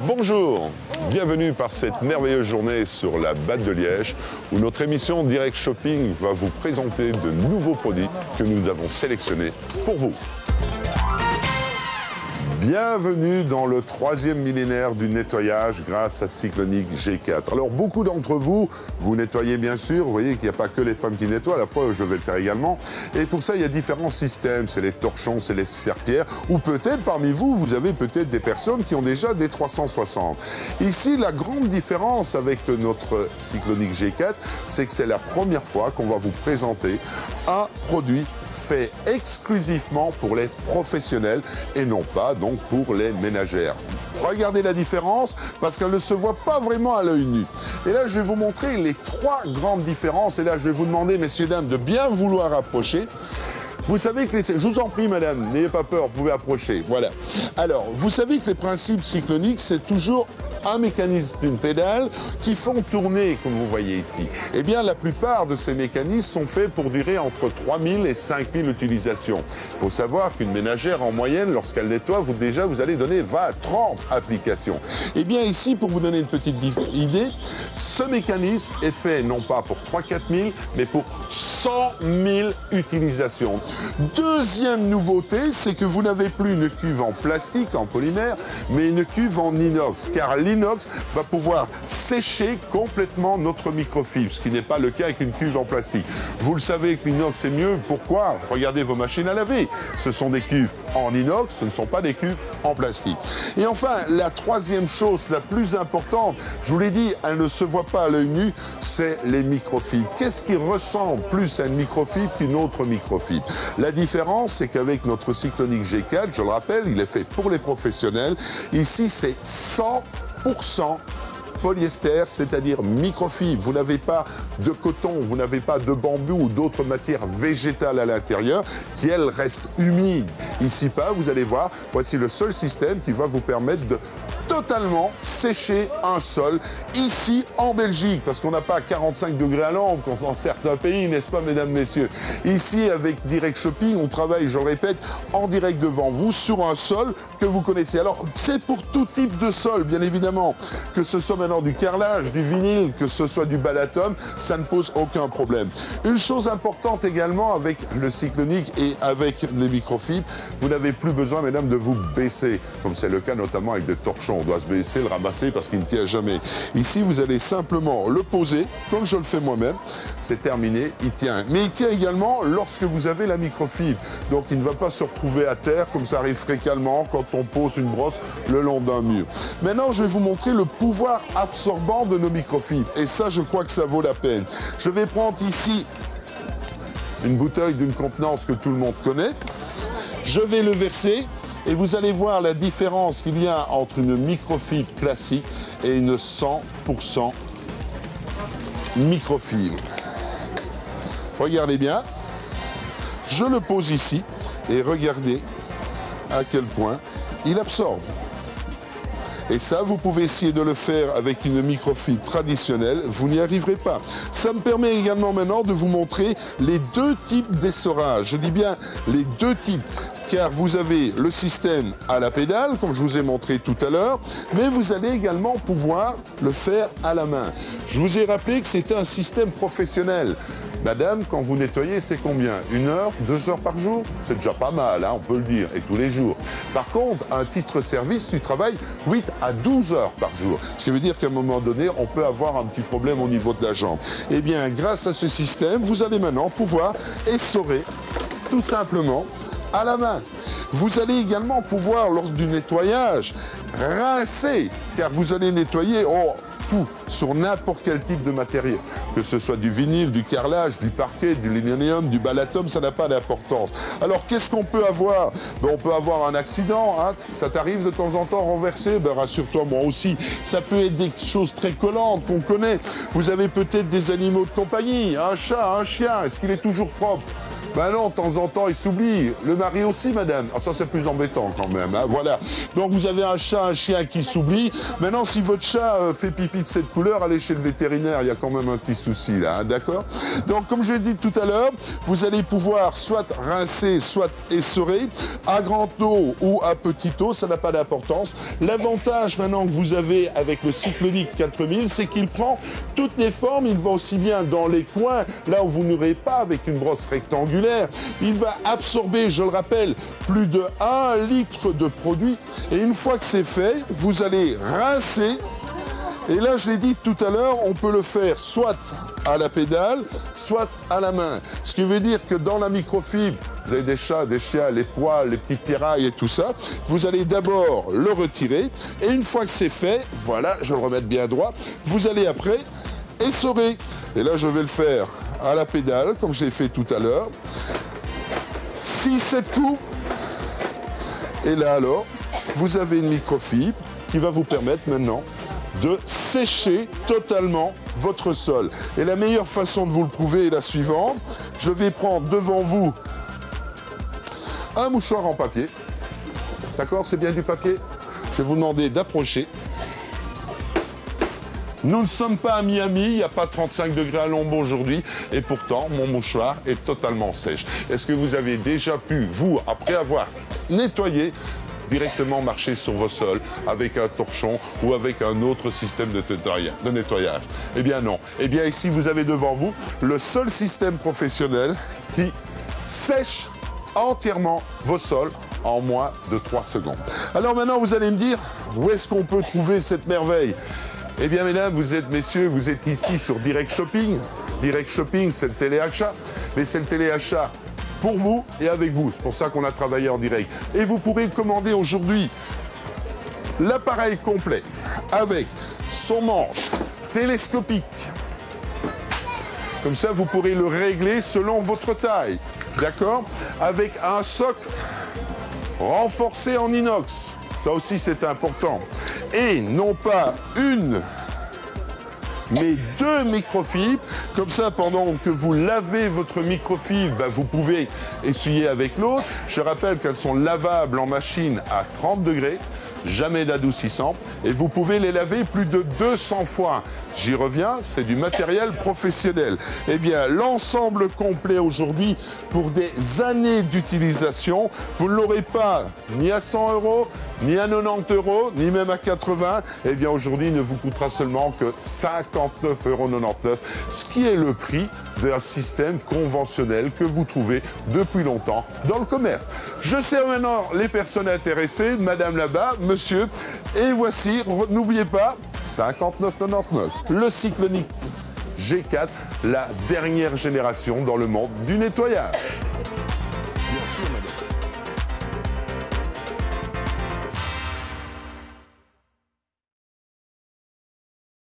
Bonjour, bienvenue par cette merveilleuse journée sur la Batte de Liège où notre émission Direct Shopping va vous présenter de nouveaux produits que nous avons sélectionnés pour vous. Bienvenue dans le 3e millénaire du nettoyage grâce à Cyclonic G4. Alors beaucoup d'entre vous, vous nettoyez bien sûr, vous voyez qu'il n'y a pas que les femmes qui nettoient, la preuve je vais le faire également. Et pour ça il y a différents systèmes, c'est les torchons, c'est les serpillères, ou peut-être parmi vous, vous avez peut-être des personnes qui ont déjà des 360. Ici la grande différence avec notre Cyclonic G4, c'est que c'est la première fois qu'on va vous présenter un produit fait exclusivement pour les professionnels et non pas donc pour les ménagères. Regardez la différence parce qu'elle ne se voit pas vraiment à l'œil nu. Et là, je vais vous montrer les 3 grandes différences. Et là, je vais vous demander, messieurs, dames, de bien vouloir approcher. Vous savez que je vous en prie, madame, n'ayez pas peur, vous pouvez approcher. Voilà. Alors, vous savez que les principes cycloniques, c'est toujours un mécanisme d'une pédale qui font tourner, comme vous voyez ici. Eh bien, la plupart de ces mécanismes sont faits pour durer entre 3000 et 5000 utilisations. Il faut savoir qu'une ménagère, en moyenne, lorsqu'elle nettoie, vous allez donner 20 à 30 applications. Eh bien, ici, pour vous donner une petite idée, ce mécanisme est fait non pas pour 3-4 000, mais pour 100 000 utilisations. Deuxième nouveauté, c'est que vous n'avez plus une cuve en plastique, en polymère, mais une cuve en inox, car l'inox va pouvoir sécher complètement notre microfibre, ce qui n'est pas le cas avec une cuve en plastique. Vous le savez que l'inox est mieux, pourquoi? Regardez vos machines à laver, ce sont des cuves en inox, ce ne sont pas des cuves en plastique. Et enfin, la troisième chose la plus importante, je vous l'ai dit, elle ne se voit pas à l'œil nu, c'est les microfibres. Qu'est-ce qui ressemble plus à une microfibre qu'une autre microfibre? La différence, c'est qu'avec notre Cyclonic G4, je le rappelle, il est fait pour les professionnels. Ici, c'est 100% polyester, c'est-à-dire microfibre. Vous n'avez pas de coton, vous n'avez pas de bambou ou d'autres matières végétales à l'intérieur qui, elles, restent humides. Ici pas, vous allez voir, voici le seul système qui va vous permettre de totalement sécher un sol ici en Belgique, parce qu'on n'a pas 45 degrés à l'ombre dans certains pays, n'est-ce pas, mesdames, messieurs? Ici, avec Direct Shopping, on travaille, je le répète, en direct devant vous, sur un sol que vous connaissez. Alors, c'est pour tout type de sol, bien évidemment, que ce soit maintenant du carrelage, du vinyle, que ce soit du balatum, ça ne pose aucun problème. Une chose importante également avec le Cyclonic et avec les microfibres, vous n'avez plus besoin, mesdames, de vous baisser, comme c'est le cas notamment avec des torchons. On doit se baisser, le ramasser parce qu'il ne tient jamais. Ici, vous allez simplement le poser, comme je le fais moi-même. C'est terminé, il tient. Mais il tient également lorsque vous avez la microfibre. Donc, il ne va pas se retrouver à terre, comme ça arrive fréquemment quand on pose une brosse le long d'un mur. Maintenant, je vais vous montrer le pouvoir absorbant de nos microfibres. Et ça, je crois que ça vaut la peine. Je vais prendre ici une bouteille d'une contenance que tout le monde connaît. Je vais le verser. Et vous allez voir la différence qu'il y a entre une microfibre classique et une 100% microfibre. Regardez bien. Je le pose ici et regardez à quel point il absorbe. Et ça, vous pouvez essayer de le faire avec une microfibre traditionnelle, vous n'y arriverez pas. Ça me permet également maintenant de vous montrer les 2 types d'essorage. Je dis bien les 2 types. Car vous avez le système à la pédale, comme je vous ai montré tout à l'heure, mais vous allez également pouvoir le faire à la main. Je vous ai rappelé que c'était un système professionnel. Madame, quand vous nettoyez, c'est combien? 1 heure, 2 heures par jour? C'est déjà pas mal, hein, on peut le dire, et tous les jours. Par contre, à un titre service, tu travailles 8 à 12 heures par jour. Ce qui veut dire qu'à un moment donné, on peut avoir un petit problème au niveau de la jambe. Eh bien, grâce à ce système, vous allez maintenant pouvoir essorer, tout simplement, à la main. Vous allez également pouvoir, lors du nettoyage, rincer, car vous allez nettoyer tout sur n'importe quel type de matériel, que ce soit du vinyle, du carrelage, du parquet, du linoléum, du balatum, ça n'a pas d'importance. Alors qu'est-ce qu'on peut avoir? On peut avoir un accident, hein. Ça t'arrive de temps en temps renverser? Rassure-toi, moi aussi. Ça peut être des choses très collantes qu'on connaît. Vous avez peut-être des animaux de compagnie, un chat, un chien, est-ce qu'il est toujours propre? Ben non, de temps en temps, il s'oublie. Le mari aussi, madame. Ah, ça, c'est plus embêtant quand même. Hein. Voilà. Donc, vous avez un chat, un chien qui s'oublie. Maintenant, si votre chat fait pipi de cette couleur, allez chez le vétérinaire. Il y a quand même un petit souci là, hein, d'accord? Donc, comme je l'ai dit tout à l'heure, vous allez pouvoir soit rincer, soit essorer, à grande eau ou à petite eau, ça n'a pas d'importance. L'avantage maintenant que vous avez avec le Cyclonic 4000, c'est qu'il prend toutes les formes. Il va aussi bien dans les coins, là où vous n'aurez pas avec une brosse rectangulaire. Il va absorber, je le rappelle, plus de 1 litre de produit. Et une fois que c'est fait, vous allez rincer. Et là, je l'ai dit tout à l'heure, on peut le faire soit à la pédale, soit à la main. Ce qui veut dire que dans la microfibre, vous avez des chats, des chiens, les poils, les petites pirailles et tout ça. Vous allez d'abord le retirer. Et une fois que c'est fait, voilà, je vais le remettre bien droit, vous allez après essorer. Et là, je vais le faire à la pédale, comme je l'ai fait tout à l'heure. 6-7 coups. Et là, alors, vous avez une microfibre qui va vous permettre maintenant de sécher totalement votre sol. Et la meilleure façon de vous le prouver est la suivante. Je vais prendre devant vous un mouchoir en papier. D'accord, c'est bien du papier. Je vais vous demander d'approcher. Nous ne sommes pas à Miami, il n'y a pas 35 degrés à l'ombre aujourd'hui, et pourtant, mon mouchoir est totalement sèche. Est-ce que vous avez déjà pu, vous, après avoir nettoyé, directement marcher sur vos sols avec un torchon ou avec un autre système de nettoyage? Eh bien non. Eh bien ici, vous avez devant vous le seul système professionnel qui sèche entièrement vos sols en moins de 3 secondes. Alors maintenant, vous allez me dire, où est-ce qu'on peut trouver cette merveille? Eh bien, mesdames, messieurs, vous êtes ici sur Direct Shopping. Direct Shopping, c'est le téléachat, mais c'est le téléachat pour vous et avec vous. C'est pour ça qu'on a travaillé en direct. Et vous pourrez commander aujourd'hui l'appareil complet avec son manche télescopique. Comme ça, vous pourrez le régler selon votre taille. D'accord? Avec un socle renforcé en inox. Ça aussi, c'est important. Et non pas une, mais 2 microfibres. Comme ça, pendant que vous lavez votre microfibre, vous pouvez essuyer avec l'autre. Je rappelle qu'elles sont lavables en machine à 30 degrés. Jamais d'adoucissant. Et vous pouvez les laver plus de 200 fois. J'y reviens, c'est du matériel professionnel. Eh bien, l'ensemble complet aujourd'hui, pour des années d'utilisation, vous ne l'aurez pas ni à 100 €, ni à 90 €, ni même à 80. Eh bien, aujourd'hui, il ne vous coûtera seulement que 59,99 €, ce qui est le prix d'un système conventionnel que vous trouvez depuis longtemps dans le commerce. Je sais maintenant les personnes intéressées, madame là-bas, monsieur, et voici, n'oubliez pas, 59,99 €. Le Cyclonic G4, la dernière génération dans le monde du nettoyage.